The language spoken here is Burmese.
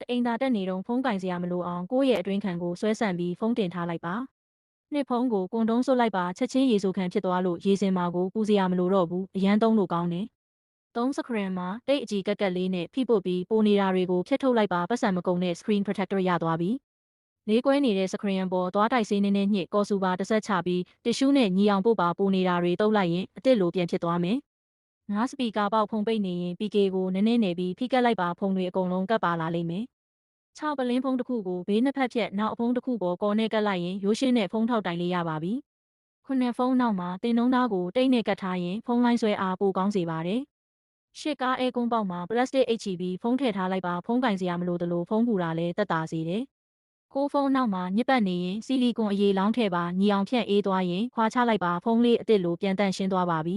တအိမ်သာတက်နေတော့ဖုန်းကင်စရာမလိုအောင်ကိုယ့်ရဲ့အတွင်းခံကိုဆွဲဆန့်ပြီးဖုန်းတင်ထားလိုက်ပါနှစ်ဖုန်းကိုကွန်တုံးဆွတ်လိုက်ပါချက်ချင်းရေဆိုခံဖြစ်သွားလို့ရေစင်မာကိုပူစရာမလိုတော့ဘူးအရန်သုံးလို့ကောင်းတယ်သုံးစခရင်မှာတိတ်အကြီးကက်ကက်လေးနဲ့ဖိပုတ်ပြီးပိုနေတာတွေကိုဖြတ်ထုတ်လိုက်ပါပတ်စံမကုန်တဲ့ screen protector ရသွားပြီလေးကွဲနေတဲ့စခရင်ပေါ်သွားတိုက်ဆေးနေနဲ့ညှစ်ကော်ဆူပါတစ်ဆက်ချပြီးတစ်ရှူးနဲ့ညီအောင်ပို့ပါပိုနေတာတွေတုပ်လိုက်ရင်အစ်စ်လိုပြန်ဖြစ်သွားမယ်ငါးစပီကာပေါက်ဖုံပိတ်နေရင် PK ကိုနည်းနည်းနေပြီးဖိကက်လိုက်ပါဖုံတွေအကုန်လုံးကပ်ပါလာလိမ့်မယ်6ပလင်းဖုံးတစ်ခုကိုဘေးနှစ်ဖက်ဖြက်နောက်အဖုံးတစ်ခုပေါ်ကော်နဲ့ကပ်လိုက်ရင်ရိုးရှင်းတဲ့ဖုံးထောက်တိုင်လေးရပါပြီ9ဖုံးနောက်မှာတင်နှုံးသားကိုတိတ်နဲ့ကတ်ထားရင်ဖုံးလိုင်းဆွဲအားပိုကောင်းစေပါတယ်ရှစ်ကားအဲကွန်းပေါက်မှာပလတ်စတစ်အိတ်ချီပြီးဖုံးထည့်ထားလိုက်ပါဖုံးကင်စရာမလိုသလိုဖုံးပူတာလည်းတက်တာစေတယ်ကိုဖုံးနောက်မှာညစ်ပတ်နေရင်ဆီလီကွန်အရေးလောင်းထည့်ပါညီအောင်ဖြန့်အေးသွားရင်ခွာချလိုက်ပါဖုံးလေးအစ်စ်လိုပြန်တန့်ရှင်းသွားပါပြီ